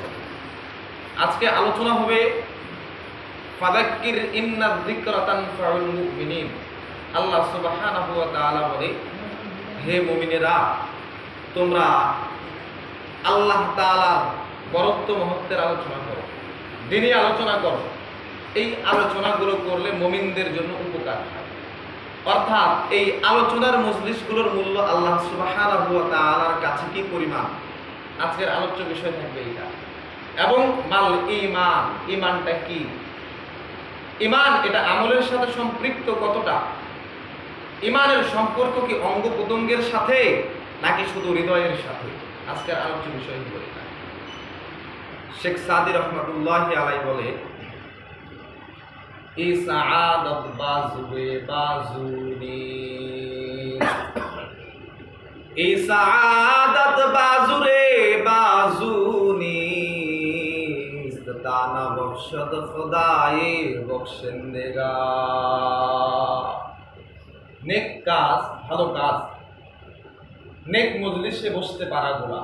হবে। আজকে আলোচনা হবে ফাযাক্কির ইন্না যিকরা তানফাউল মুমিনিন। আল্লাহ সুবহানাহু ওয়া তাআলা বলে, হে মুমিনেরা, তোমরা আল্লাহ তাআলার বরত্ব মহত্বের আলোচনা করো, দিনই আলোচনা করো। এই আলোচনাগুলো করলে মুমিনদের জন্য উপকার হয়। অর্থাৎ এই আলোচনার মজলিসগুলোর মূল্য আল্লাহ সুবহানাহু ওয়া তাআলার কাছে কি পরিমাণ, আজকের আলোচ্য বিষয় থাকবে এটা। এবং মাল ঈমান, ঈমানটা কি? ঈমান এটা আমলের সাথে সম্পৃক্ত কতটা? ঈমানের সম্পর্ক কি অঙ্গ প্রত্যঙ্গের সাথে নাকি শুধু হৃদয়ের সাথে? আজকের আলোচ্য বিষয় হলো এটা। শেখ সাদি রহমাতুল্লাহি আলাইহি বলে, এই সাআদাত বাজুবে বাজুনি, এই সাআদাত বাজুরে বাজুনি, ইস্তানা বখশদ খোদায়ে বখশেন্দেগা। নেক কাজ, ভালো কাজ, নেক মজলিসে বসতে পারাগুলা,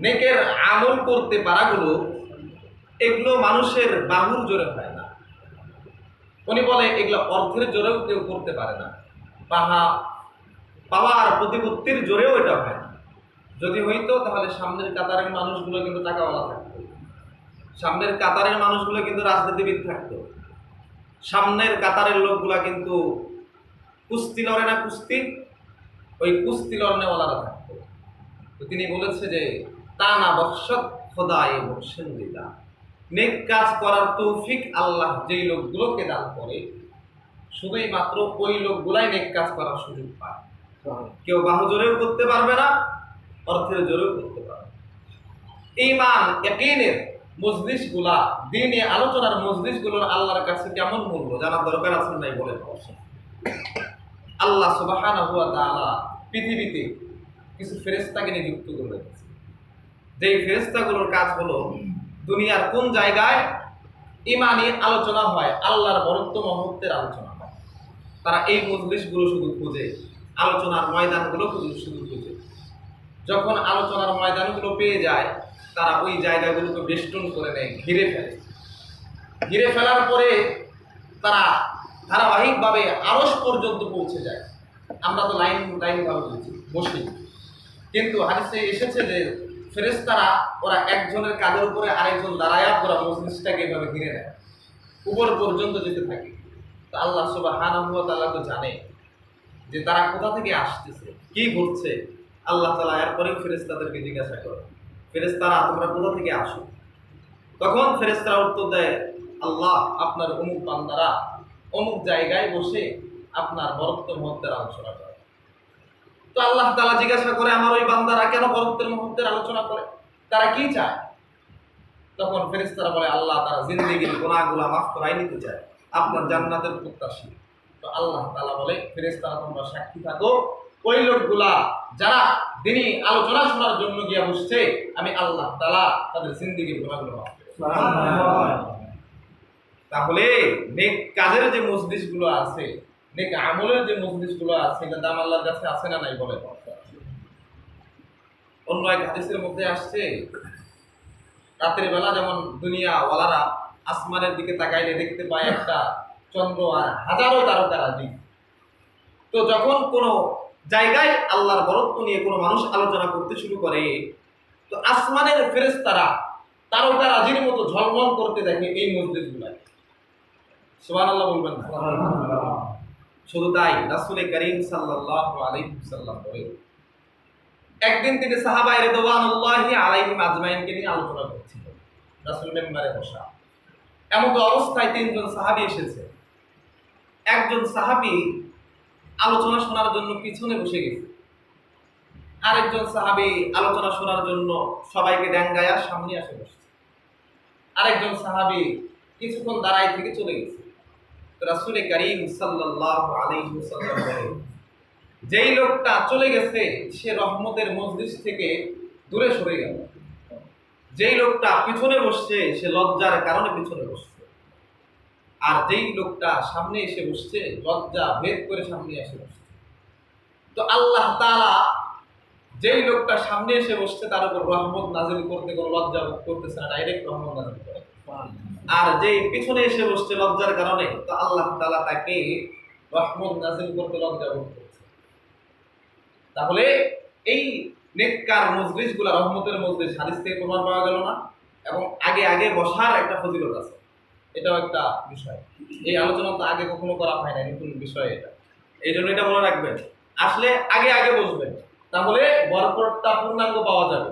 নেকের আমল করতে পারাগুলো, এগুলো মানুষের বাহুর জোরে হয় না। উনি বলে এগুলো অর্থের জোরেও কেউ করতে পারে না, পাওয়ার প্রতিপত্তির জোরেও এটা হয় না। যদি হইতো তাহলে সামনের কাতারের মানুষগুলো কিন্তু টাকাওয়ালা থাকতো, সামনের কাতারের মানুষগুলো কিন্তু রাজনীতিবিদ থাকতো, সামনের কাতারের লোকগুলা কিন্তু কুস্তি লড়ে না, কুস্তি, ওই কুস্তি লড়নেওয়ালারা থাকতো। তো তিনি বলেছে যে তা না বখশত খোদায়ে বখশেন্দিদা, নেক কাজ করার তৌফিক আল্লাহ যেই লোকগুলোকে দান করে, শুধুই মাত্র ওই লোকগুলাই নেক কাজ করার সুযোগ পায়। কেউ বাহু জোরেও করতে পারবে না, অর্থের জোরেও করতে পারবে। ঈমান ইয়াকিনের মজলিসগুলা, দ্বীনি আলোচনার মজলিসগুলোর আল্লাহর কাছে কেমন মূল্য জানার দরকার আছে নাই বলেন? আল্লাহ সুবহানাহু ওয়া তাআলা পৃথিবীতে কিছু ফেরেশতাকে নিযুক্ত করে রেখেছে, যেই ফেরেশতাগুলোর কাজ হলো দুনিয়ার কোন জায়গায় ঈমানি আলোচনা হয়, আল্লাহর বরত্ব মহত্বের আলোচনা হয়, তারা এই মজলিসগুলো শুধু খুঁজে, আলোচনার ময়দানগুলো শুধু খুঁজে। যখন আলোচনার ময়দানগুলো পেয়ে যায়, তারা ওই জায়গাগুলোকে বেষ্টন করে নেয়, ঘিরে ফেলে। ঘিরে ফেলার পরে তারা ধারাবাহিকভাবে আরশ পর্যন্ত পৌঁছে যায়। আমরা তো লাইন ভাবে বসি, কিন্তু হাদিসে এসেছে যে ফেরেশতারা ওরা একজনের কাঁধের উপরে আরেকজন দাঁড়ায়া ওরা মজলিসটাকে এভাবে ঘিরে নেয়, উপর পর্যন্ত যেতে থাকে। তো আল্লাহ সুবহানাহু ওয়া তাআলা তো জানে যে তারা কোথা থেকে আসতেছে, কি ঘটছে। আল্লাহ তাআলা এরপরেও ফেরেশতাদেরকে জিজ্ঞাসা করে, ফেরেশতারা তোমরা কোথা থেকে আসো? তখন ফেরেশতারা উত্তর দেয়, আল্লাহ আপনার অমুক বান্দারা অমুক জায়গায় বসে আপনার বরত্ব মহত্বের আলোচনা করে। তো আল্লাহ তাআলা জিজ্ঞাসা করে, আমার ওই বান্দারা কেন বরত্বের মহত্বের আলোচনা করে, তারা কি চায়? তখন ফেরেশতারা বলে, আল্লাহ তারা জিন্দেগির গুনাহগুলো মাফ করাই নিতে চায়, আপনার জান্নাতের প্রত্যাশী। তো আল্লাহ তাআলা বলে, ফেরেশতারা তোমরা সাক্ষী থাকো, ওই লোকগুলা যারা দিনই আলোচনা শোনার জন্য গিয়া বসছে, আমি আল্লাহ তাআলা তাদের জিন্দেগির গুনাহগুলো মাফ করে। তাহলে নেক কাজের যে মজলিসগুলো আছে, নেক আমলের যে মজলিসগুলো আছে, এটা দাম আল্লাহর কাছে আছে না নাই বলেন? অন্য এক হাদিসের মধ্যে আসছে, রাতের বেলা যেমন দুনিয়া ওয়ালারা আসমানের দিকে তাকাইলে দেখতে পায় একটা চন্দ্র আর হাজারো তারকারাজি। তো যখন কোনো জায়গায় আল্লাহর বরত্ব নিয়ে কোনো মানুষ আলোচনা করতে শুরু করে, তো আসমানের ফেরেশতারা তারকারাজির মতো ঝলমল করতে দেখে এই মজলিসগুলায়। সুবহানাল্লাহ বলবেন না? শুধু তাই, রাসূল করিম সাল্লাল্লাহু আলাইহি ওয়াসাল্লাম বলেন, একদিন তিনি সাহাবায়ে রিদওয়ানুল্লাহি আলাইহিম আজমাইনকে নিয়ে আলোচনা করছিলেন, রাসূল মিম্বারে বসা। এমন অবস্থায় তিনজন সাহাবী এসেছে। একজন সাহাবী আলোচনা শোনার জন্য পিছনে বসে গেছে, আরেকজন সাহাবী আলোচনা শোনার জন্য সবাইকে ড্যাঙ্গায়া সামনে আসে বসছে, আরেকজন সাহাবী কিছুক্ষণ দাঁড়ায় থেকে চলে গেছে। রাসূল করিম সাল্লাল্লাহু আলাইহি ওয়াসাল্লাম বলেন, যেই লোকটা চলে গেছে সে রহমতের মজলিস থেকে দূরে সরে গেল, যেই লোকটা পিছনে বসছে সে লজ্জার কারণে পিছনে বসছে, আর যেই লোকটা সামনে এসে বসছে লজ্জা ভেদ করে সামনে এসে বসছে। তো আল্লাহ তাআলা যেই লোকটা সামনে এসে বসছে তার উপর রহমত নাজিল করতে কোনো লজ্জা বোধ করতেছে না, ডাইরেক্ট রহমত নাজিল করে। আর যেই পিছনে এসে বসছে লজ্জার কারণে, তো আল্লাহ তাআলা তাকে রহমত নাজিল করতে লজ্জা বোধ করছে। তাহলে এই নেককার মজলিসগুলো রহমতের মজলিস, হাদিস থেকে প্রমাণ পাওয়া গেল না? এবং আগে আগে বসার একটা ফজিলত আছে, এটাও একটা বিষয়। এই আলোচনা তো আগে কখনো করা হয় না, নতুন বিষয় এটা। এই জন্য এটা মনে রাখবেন, আসলে আগে আগে বসবেন, তাহলে বরকতটা পূর্ণাঙ্গ পাওয়া যাবে।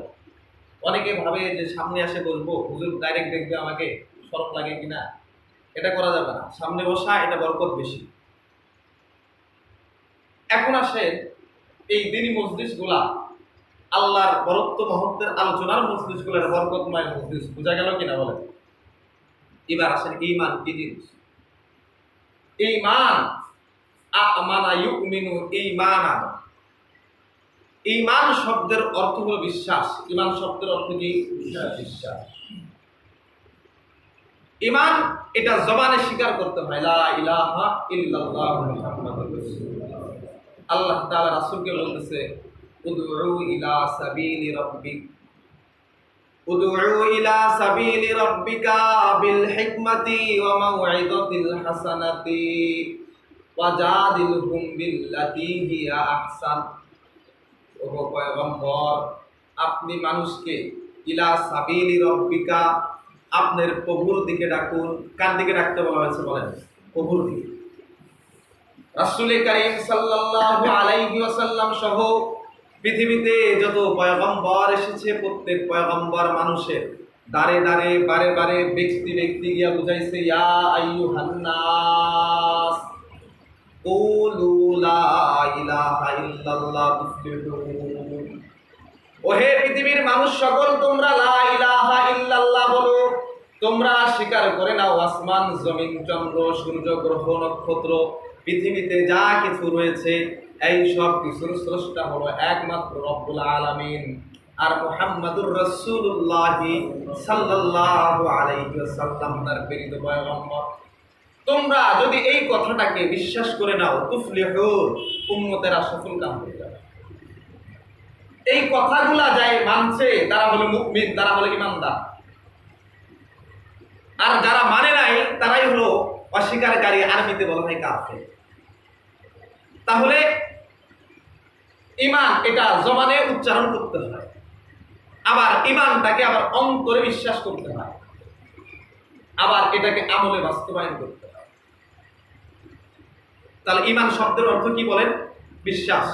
অনেকে ভাবে যে সামনে আসে বসবো, হুজুর ডাইরেক্ট দেখবে আমাকে, শরম লাগে কিনা, এটা করা যাবে না। সামনে বসা এটা বরকত বেশি। এখন আসে এই দিনী মজলিসগুলা, আল্লাহর বরত্ব মহত্বের আলোচনার মজলিসগুলোর বরকতময় মজলিস, বোঝা গেল কিনা বলেন? এবার আসেন ঈমান কি জিনিস। ঈমান আমানা ইউমিনু ঈমানান। ঈমান শব্দের অর্থ হলো বিশ্বাস। ঈমান শব্দের অর্থ কি? বিশ্বাস। ঈমান এটা জবানে স্বীকার করতে হয়, লা ইলাহা ইল্লাল্লাহু মুহাম্মাদুর রাসূলুল্লাহ। আল্লাহ তাআলা রাসূলকে বলতেছে, উদউ ইলা সাবিলি রাব্বিক, উদউ ইলা সাবিলি রাব্বিকা বিল হিকমাতি ওয়া মাউইযাতিল হাসানাতি ওয়াজাদিলহুম বিল্লাতী হিয়া আহসান। ও পয়গম্বর, আপনি মানুষকে ইলা সাবিলি রাব্বিকা, আপনার প্রভুর দিকে ডাকুন। কার দিকে ডাকতে বলা হয়েছে বলেন? প্রভুর দিকে। রাসূল কারীম সাল্লাল্লাহু আলাইহি ওয়াসাল্লাম সহ পৃথিবীতে যত পয়গম্বর এসেছে, প্রত্যেক পয়গম্বর মানুষের দাঁড়ে দাঁড়ে বারে বারে ব্যক্তি ব্যক্তি গিয়া বুঝাইছে, ইয়া আইয়ুহান নাস কুলু লা ইলাহা ইল্লাল্লাহ তুফলিহুন। ওহে পৃথিবীর মানুষ সকল, তোমরা লা ইলাহা ইল্লাল্লাহ বলো, তোমরা স্বীকার করে নাও আসমান জমিন চন্দ্র সূর্য গ্রহ নক্ষত্র পৃথিবীতে যা কিছু রয়েছে এই সব কিছুর স্রষ্টা হলো একমাত্র রব্বুল আলামিন, আর মুহাম্মাদুর রাসূলুল্লাহ সাল্লাল্লাহু আলাইহি ওয়াসাল্লাম তার প্রেরিত পয়গম্বর। তোমরা যদি এই কথাটাকে বিশ্বাস করে নাও, তুফলিহুন, উম্মতেরা সফল কাম হয়ে যাবে। এই কথাগুলা যাই মানছে তারা হলো মুমিন, তারা হলো ঈমানদার। আর যারা মানে নাই তারাই হলো অস্বীকারী, আরবিতে বলা হয় কাফের। তাহলে ঈমান এটা জবানে উচ্চারণ করতে হয়, আবার ঈমানটাকে আবার অন্তরে বিশ্বাস করতে হয়, আবার এটাকে আমলে বাস্তবায়ন করতে হয়। তাহলে ঈমান শব্দের অর্থ কি বলেন? বিশ্বাস।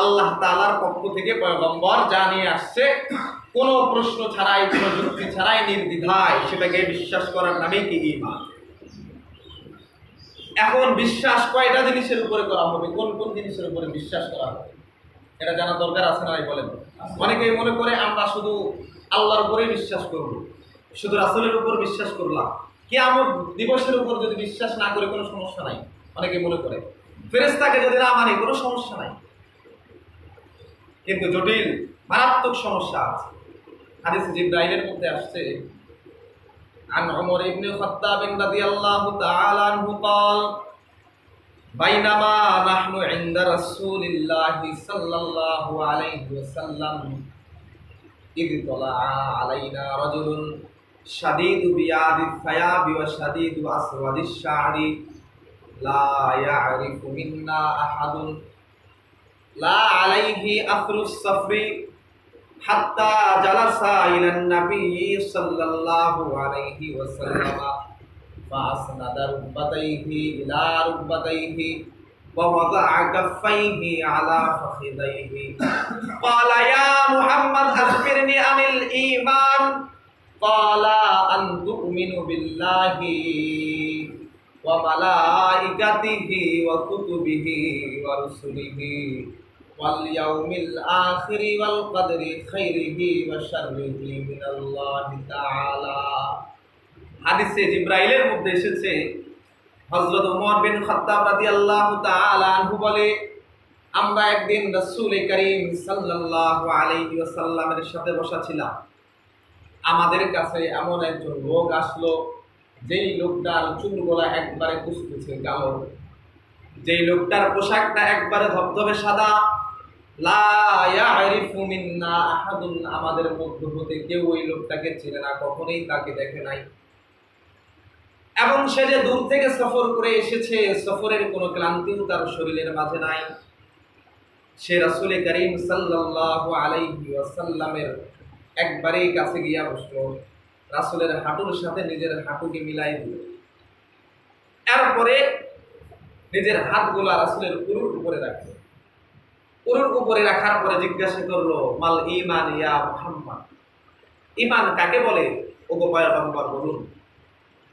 আল্লাহ তাআলার পক্ষ থেকে পয়গম্বর যা নিয়ে আসছে, কোনো প্রশ্ন ছাড়াই, কোনো যুক্তি ছাড়াই, নির্দ্বিধায় সেটাকে বিশ্বাস করার নামই কি? ঈমান। এখন বিশ্বাস কয়টা জিনিসের উপরে করা হবে, কোন কোন জিনিসের উপরে বিশ্বাস করা হবে, এটা জানা দরকার আছে না? বলেন। অনেকেই মনে করে আমরা শুধু আল্লাহর উপরেই বিশ্বাস করব, শুধু রাসূলের উপর বিশ্বাস করলাম, কিয়ামত দিবসের উপর যদি বিশ্বাস না করে কোনো সমস্যা নাই। অনেকে মনে করে ফেরেশতাকে যদি না মানি কোনো সমস্যা নাই, কিন্তু জটিল মারাত্মক সমস্যা আছে। হাদিস জিবরাইলের মধ্যে আসছে, عن عمر بن الخطاب رضي الله تعالى عنه قال بينما نحن عند رسول الله صلى الله عليه وسلم إذ طلع علينا رجل شديد بياض الثياب وشديد أسود الشعر لا يعرف منا أحد لا عليه أثر الصفر حتى جلس إلى النبي صلى الله عليه وسلم فأسند ركبتيه إلى ركبتيه ووضع كفيه على فخذيه قال يا محمد أخبرني عن الإيمان قال أن تؤمن بالله وملائكته وكتبه ورسله واليوم الآخر والقدر خيره وشره من الله تعالى। হাদিসে জিবরাইলের মধ্যে এসেছে, হযরত ওমর বিন খাত্তাব রাদিয়াল্লাহু তাআলা আনহু বলে, আমরা একদিন রাসূল করিম সাল্লাল্লাহু আলাইহি ওয়াসাল্লামের সাথে বসা ছিলাম। আমাদের কাছে এমন একজন লোক আসলো, যেই লোকটার চুলগুলো একবারে কুচকুচে কালো, যেই লোকটার পোশাকটা একবারে ধবধবে সাদা, লা ইয়ারিফু মিন্না আহাদুন, আমাদের মধ্য হতে কেউ ওই লোকটাকে চেনে না, কখনোই তাকে দেখে নাই। এবং সে যে দূর থেকে সফর করে এসেছে, সফরের কোনো ক্লান্তিও তার শরীরের মাঝে নাই। সে রাসূল করিম সাল্লাল্লাহু আলাইহি ওয়াসাল্লামের একবারেই কাছে গিয়া বসলো, রাসূলের হাঁটুর সাথে নিজের হাঁটুকে মিলাই দিল। এরপরে নিজের হাতগুলা রাসূলের উরুর উপরে রাখলো। উরুর উপরে রাখার পরে জিজ্ঞাসা করলো, মাল ঈমান ইয়া মুহাম্মদ, ঈমান কাকে বলে ওগো পয়গম্বর বলুন।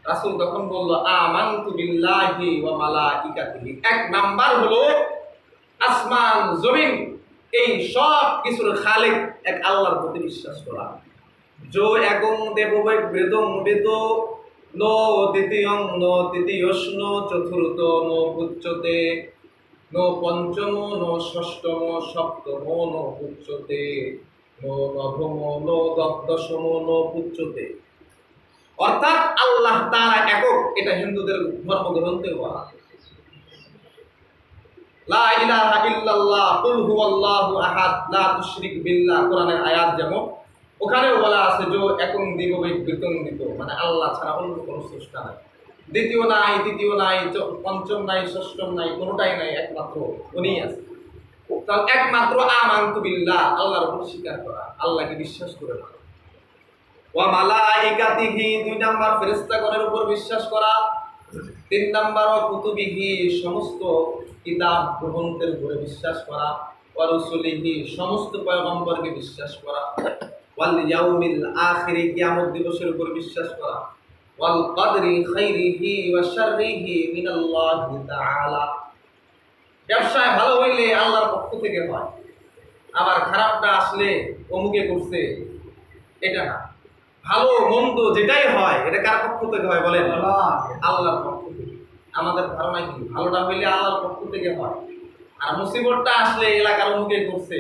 রাসূল তখন বলল, আমানতু বিল্লাহি ওয়া মালাইকাতিহি, এক নাম্বার হলো আসমান জমিন এই সব কিছুর খালিক এক আল্লাহর প্রতি বিশ্বাস করা। যো একং দেববৈ বেদং বেদ নো দ্বিতীয়ং নো তৃতীয়স্ন চতুর্থ নো উচ্যতে নো পঞ্চম নো ষষ্ঠম সপ্তম নো উচ্যতে নো নবম নো দশম নো উচ্যতে। অর্থাৎ আল্লাহ তাআলা একক, এটা হিন্দুদের ধর্মগ্রন্থে বলা। লা ইলাহা ইল্লাল্লাহ কুল হুয়াল্লাহু আহাদ লা তুশরিক বিল্লাহ, কোরআনের আয়াত যেমন ওখানেও বলা আছে যে একং দিবৈ বিতন্দিত, মানে আল্লাহ ছাড়া অন্য কোনো স্রষ্টা নাই, দ্বিতীয় নাই, তৃতীয় নাই, পঞ্চম নাই, ষষ্ঠম নাই, কোনোটাই নাই, একমাত্র উনিই আছে। তাহলে একমাত্র আমানতু বিল্লাহ, আল্লাহর উপর স্বীকার করা, আল্লাহকে বিশ্বাস করে না। ওয়া মালাইকাতিহি, দুই নাম্বার ফেরেশতাগণের উপর বিশ্বাস করা। তিন নাম্বার ওয়া কুতুবিহি, সমস্ত কিতাব গ্রন্থের উপরে বিশ্বাস করা। ওয়া রুসুলিহি, সমস্ত পয়গম্বরকে বিশ্বাস করা। ওয়াল ইয়াউমিল আখিরি, কিয়ামত দিবসের উপর বিশ্বাস করা। ওয়াল কদরি খাইরিহি ওয়া শাররিহি মিনাল্লাহি তাআলা, ব্যবসায় ভালো হইলে আল্লাহর পক্ষ থেকে হয়, আবার খারাপটা আসলে অমুকে করছে, এটা না। ভালো মন্দ যেটাই হয় এটা কার পক্ষ থেকে হয় বলেন? আল্লাহর পক্ষ থেকে। আমাদের ধারণা কি ভালোটা হইলে আল্লাহর পক্ষ থেকে হয়, আর মুসিবতটা আসলে এলাকার অমুকে করছে,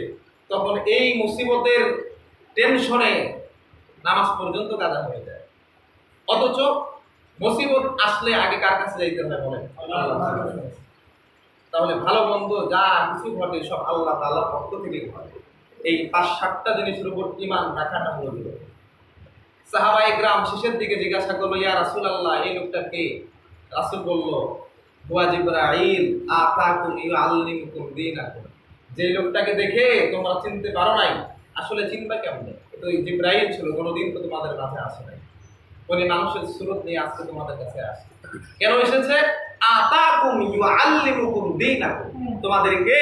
তখন এই মুসিবতের টেনশনে নামাজ পর্যন্ত কাজা হয়ে যায়। অথচ মুসিবত আসলে আগে কার কাছে যাইতে হয় বলেন? তাহলে ভালো মন্দ যা কিছু ঘটে সব আল্লাহ তাআলার পক্ষ থেকে ঘটে। এই ৫-৭টা জিনিসের উপর ঈমান রাখাটা হলো। সাহাবায়ে কেরাম শেষের দিকে জিজ্ঞাসা করলো, ইয়া রাসূলুল্লাহ, এই লোকটা কে? রাসূল বলল, হুয়া জিবরাইল আতাকুম ইউআল্লিমুকুম দীনাকুম, যে লোকটাকে দেখে তোমরা চিনতে পারো নাই, আসলে চিনবা কেমনে? তো জিবরাইল ছিল, কোনোদিন তো তোমাদের কাছে আসে নাই, উনি মানুষের সুরত নিয়ে আজকে তোমাদের কাছে আসে। কেন এসেছে? আতাকুম ইউআল্লিমুকুম দীনাকুম, তোমাদেরকে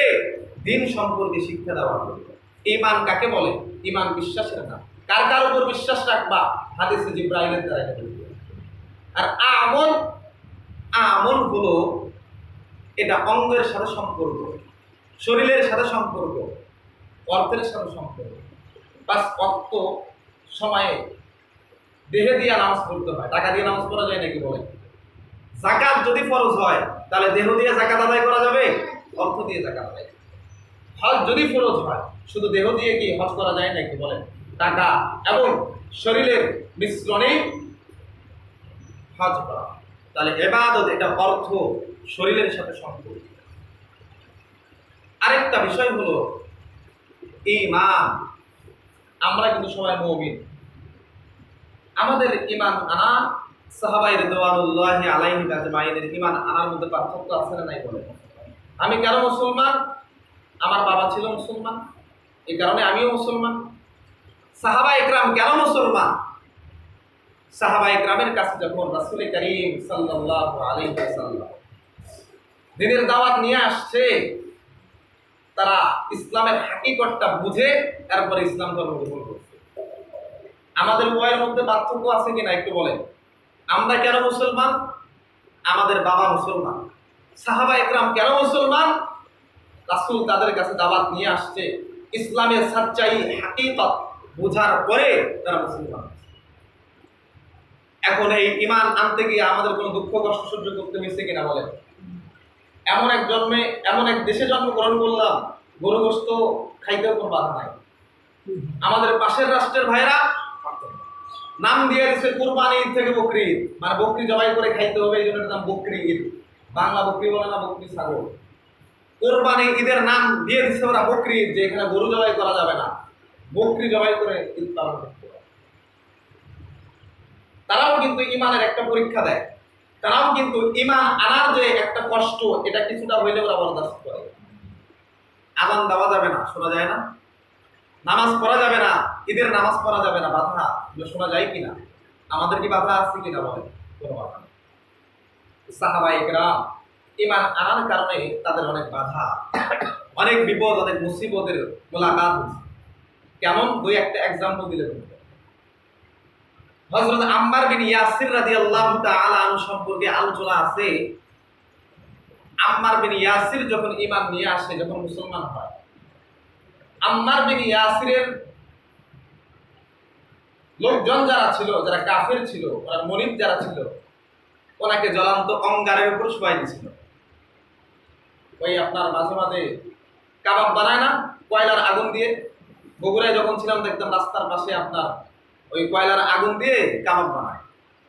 দ্বীন সম্পর্কে শিক্ষা দেওয়ার জন্য। ঈমান কাকে বলে? ঈমান বিশ্বাসের নাম। কার কার উপর বিশ্বাস রাখবা? হাদিসে জিবরাইলের দ্বারা এটা বলবে। আর আমল, আমল হলো এটা অঙ্গের সাথে সম্পর্ক, শরীরের সাথে সম্পর্ক, অর্থের সাথে সম্পর্ক। বাস অর্থ সময়ে দেহে দিয়ে নামাজ পড়তে হয়, টাকা দিয়ে নামাজ পড়া যায় নাকি বলেন? যাকাত যদি ফরজ হয় তাহলে দেহ দিয়ে যাকাত আদায় করা যাবে, অর্থ দিয়ে যাকাত আদায়। হজ যদি ফরজ হয় শুধু দেহ দিয়ে কি হজ করা যায় নাকি বলেন? টাকা এবং শরীরের মিশ্রণে হজ করা। তাহলে ইবাদত এটা অর্থ শরীরের সাথে সম্পর্ক। আরেকটা বিষয় হলো ঈমান। আমরা কিন্তু সবাই মুমিন, আমাদের ঈমান আনা সাহাবায়ে রিদওয়ানুল্লাহি আলাইহিম আজমাইনের ঈমান আনার মধ্যে পার্থক্য আছে না নাই বলেন? আমি কেন মুসলমান? আমার বাবা ছিল মুসলমান, এই কারণে আমিও মুসলমান। সাহাবায়ে কেরাম কেন মুসলমান? সাহাবায়ে কেরামের কাছে যখন রাসূল করিম সাল্লাল্লাহু আলাইহি ওয়াসাল্লাম দ্বীনের দাওয়াত নিয়ে আসছে, তারা ইসলামের হাকিকতটা বুঝে তারপরে ইসলাম ধর্ম গ্রহণ করছে। আমাদের উভয়ের মধ্যে পার্থক্য আছে কিনা একটু বলেন? আমরা কেন মুসলমান? আমাদের বাবা মুসলমান। সাহাবায়ে কেরাম কেন মুসলমান? রাসূল তাদের কাছে দাওয়াত নিয়ে আসছে, ইসলামের সচ্চাই হাকিকত বোঝার পরে তারা মুসলমান। এখন এই ঈমান আনতে গিয়ে আমাদের কোনো দুঃখ কষ্ট সহ্য করতে হয়েছে কিনা বলেন? এমন এক জন্মে, এমন এক দেশে জন্মগ্রহণ করলাম, গরু গোশত খাইতেও কোনো বাধা নাই। আমাদের পাশের রাষ্ট্রের ভাইরা নাম দিয়ে দিচ্ছে কুরবানি ঈদ থেকে বকরি ঈদ, মানে বকরি জবাই করে খাইতে হবে, এই জন্য নাম বকরি ঈদ। বাংলা বকরি বলে না, বকরি ছাগল। কোরবানি ঈদের নাম দিয়ে দিচ্ছে ওরা বকরি ঈদ, যে এখানে গরু জবাই করা যাবে না, বকরি জবাই করে ঈদ পালন করতে হবে। তারাও কিন্তু ইমানের একটা পরীক্ষা দেয়, তারাও কিন্তু ইমান আনার যে একটা কষ্ট, এটা কিছুটা হইলে ওরা বরদাস্ত করে। আযান দেওয়া যাবে না, শোনা যায় না, নামাজ পড়া যাবে না, ঈদের নামাজ পড়া যাবে না, বাধা শোনা যায় কিনা? আমাদের কি বাধা আছে কিনা বলেন? কোনো বাধা নেই। সাহাবায়ে কেরাম ইমান আনার কারণে তাদের অনেক বাধা, অনেক বিপদ, অনেক মুসিবতের মোলাকাত হয়েছে। কেমন? দুই একটা এক্সাম্পল দিলে হযরত আম্মার বিন ইয়াসির রাদিয়াল্লাহু তাআলা আনহু সম্পর্কে আলোচনা আছে। আম্মার বিন ইয়াসির যখন ঈমান নিয়ে আসে, যখন মুসলমান হয়, আম্মার বিন ইয়াসিরের লোকজন যারা ছিল, যারা কাফের ছিল, ওরা মুনিফ যারা ছিল, ওনাকে জ্বলন্ত অঙ্গারের উপর শুয়াই দিয়েছিল। ওই আপনার মাঝে মাঝে কাবাব বানায় না কয়লার আগুন দিয়ে? বগুড়ায় যখন ছিলাম দেখতাম রাস্তার পাশে আপনার ওই কয়লার আগুন দিয়ে কাবাব বানায়।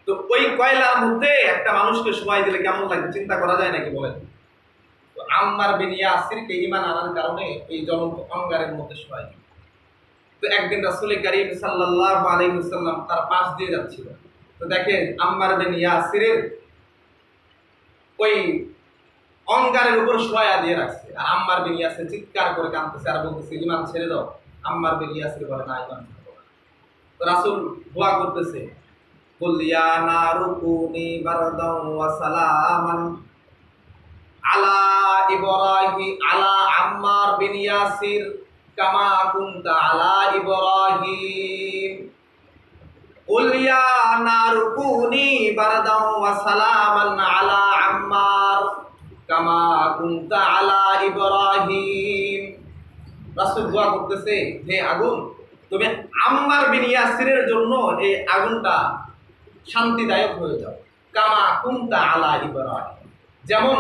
তো ওই কয়লার মধ্যে একটা মানুষকে শুয়াই দিলে কেমন লাগে চিন্তা করা যায় নাকি বলেন? তো আম্মার বিন ইয়াসিরকে ঈমান আনার কারণে এই জ্বলন্ত অঙ্গারের মধ্যে শুয়াই দিল। তো একদিন রাসূল কারীম সাল্লাল্লাহু আলাইহি ওয়াসাল্লাম তার পাশ দিয়ে যাচ্ছিল, তো দেখে আম্মার বিন ইয়াসিরের ওই অঙ্গারের উপর শোয়া দিয়ে রাখছে, আর আম্মার বিন ইয়াসির চিৎকার করে কাঁদতেছে আর বলতেছে, ঈমান ছেড়ে দাও। আম্মার বিন ইয়াসির বলে, না, ঈমান ছাড়বো না। তো রাসূল দোয়া করতেছে, কুল ইয়া নারু কুনি বারদাও ওয়া সালামান আলা ইব্রাহিম আলা আম্মার বিন ইয়াসির কামা কুনতা আলা ইব্রাহিম। কুল ইয়া নারু কুনি বারদাও ওয়া সালামান আলা আম্মার কামা কুনতা আলা ইব্রাহিম। রাসূল দোয়া করতেছে, হে আগুন, তুমি আম্মার বিন ইয়াসিরের জন্য এই আগুনটা শান্তিদায়ক হয়ে যাও, কামা কুনতা আলা ইব্রাহিম, যেমন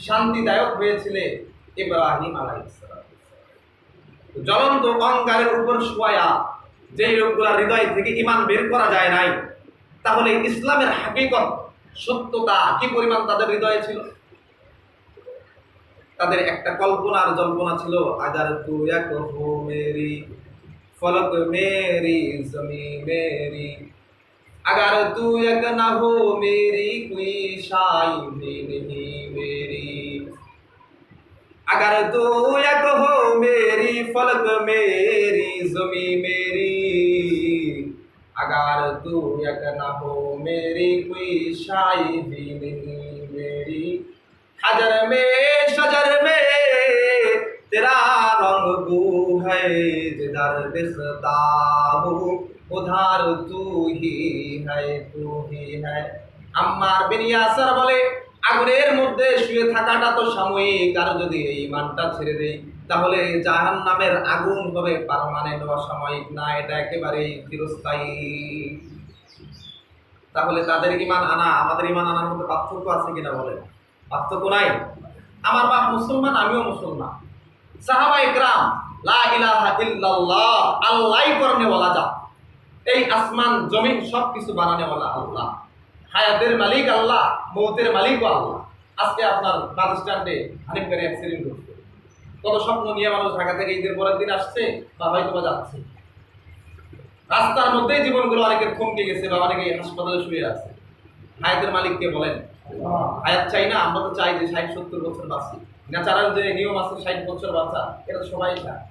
শান্তিদায়ক হয়েছিলে ইব্রাহিম আলাইহিস সালাম। জ্বলন্ত অঙ্গারের উপর শোয়া যে লোকগুলা হৃদয় থেকে ঈমান বের করা যায় নাই, তাহলে ইসলামের হাকিকত সত্যতা কি পরিমাণ তাদের হৃদয়ে ছিল? তাদের একটা কল্পনার জল্পনা ছিল, আগার তু এক হো মেরি ফলক মেরি জমি মেরি, अगर तू एक न हो मेरी कोई शाई भी नहीं मेरी, अगर तू एक हो मेरी फलक मेरी जमी मेरी, अगर तू एक न हो मेरी कोई शाई भी नहीं मेरी, हजर में शजर में तेरा रंग बू है, जिधर दिखता हूँ उधार तू ही है, तू ही है। আম্মার বিন ইয়াসির বলে, আগুনের মধ্যে শুয়ে থাকাটা তো সাময়িক, আর যদি এই ঈমানটা ছেড়ে দেই তাহলে জাহান্নামের আগুন হবে পার্মানেন্ট, অসাময়িক না, এটা একেবারেই চিরস্থায়ী। তাহলে তাদের ঈমান আনা আমাদের ঈমান আনার মধ্যে পার্থক্য আছে কিনা বলেন? পার্থক্য নাই। আমার বাপ মুসলমান, আমিও মুসলমান। সাহাবায়ে কেরাম লা ইলাহা ইল্লাল্লাহ, আল্লাহই করনে বলা যা, এই আসমান জমিন সব কিছু বানানেওয়ালা আল্লাহ, হায়াতের মালিক আল্লাহ, মৌতের মালিকও আল্লাহ। আজকে আপনার বাস স্ট্যান্ডে হানিফ গাড়ি অ্যাক্সিডেন্ট করছে, কত স্বপ্ন নিয়ে মানুষ ঢাকা থেকে ঈদের পরের দিন আসছে বা হয়তো বা যাচ্ছে, রাস্তার মধ্যেই জীবনগুলো অনেকের থমকে গেছে বা অনেকে হাসপাতালে শুয়ে আছে। হায়াতের মালিককে বলেন, হায়াত চাই না? আমরা তো চাই যে 60-70 বছর বাঁচি, ন্যাচারাল যে নিয়ম আছে 60 বছর বাঁচা, এটা সবাই চায়,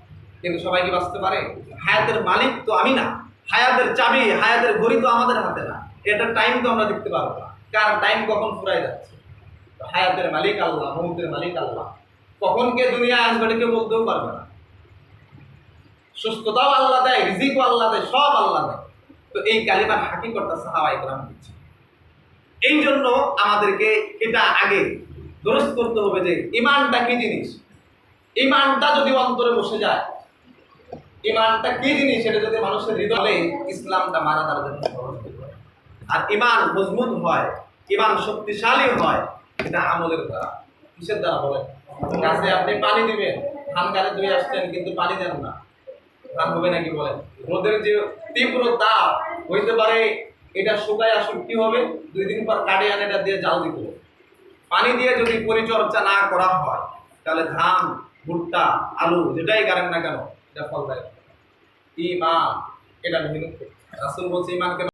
কিন্তু সবাই কি বাঁচতে পারে? হায়াতের মালিক তো আমি না, হায়াতের চাবি, হায়াতের ঘড়ি তো আমাদের হাতে না, এটা টাইম তো আমরা দেখতে পারবো না, কার টাইম কখন ফুরাই যাচ্ছে। হায়াতের মালিক আল্লাহ, মৌতের মালিক আল্লাহ, কখন কে দুনিয়া আসবে এটা কেউ বলতেও পারবে না। সুস্থতাও আল্লাহ দেয়, রিজিকও আল্লাহ দেয়, সব আল্লাহ দেয়। তো এই কালিমার হাকিকতটা সাহাবায়ে কেরাম দিচ্ছে। এই জন্য আমাদেরকে এটা আগে দুরুস্ত করতে হবে যে ঈমানটা কি জিনিস। ঈমানটা যদি অন্তরে বসে যায়, ঈমানটা কি জিনিস সেটা যদি মানুষের হৃদয়ে, ইসলামটা মানা তার জন্য সহজ হয়। আর ঈমান মজবুত হয়, ঈমান শক্তিশালী হয়, এটা আমলের দ্বারা। কিসের দ্বারা বলেন? গাছে আপনি পানি দিবেন, ধান গাছে ধুয়ে আসছেন কিন্তু পানি দেন না, ধান হবে নাকি বলেন? রোদের যে তীব্র তাপ হইতে পারে, এটা শুকায় আসুক, কি হবে? 2 দিন পর কাটে আনে এটা দিয়ে জাল দিতে হবে। পানি দিয়ে যদি পরিচর্যা না করা হয় তাহলে ধান, ভুট্টা, আলু যেটাই গাড়েন না কেন এটা ফল দেয়। ঈমান এটা মেহনত করতে। রাসূল বলছে ঈমানকে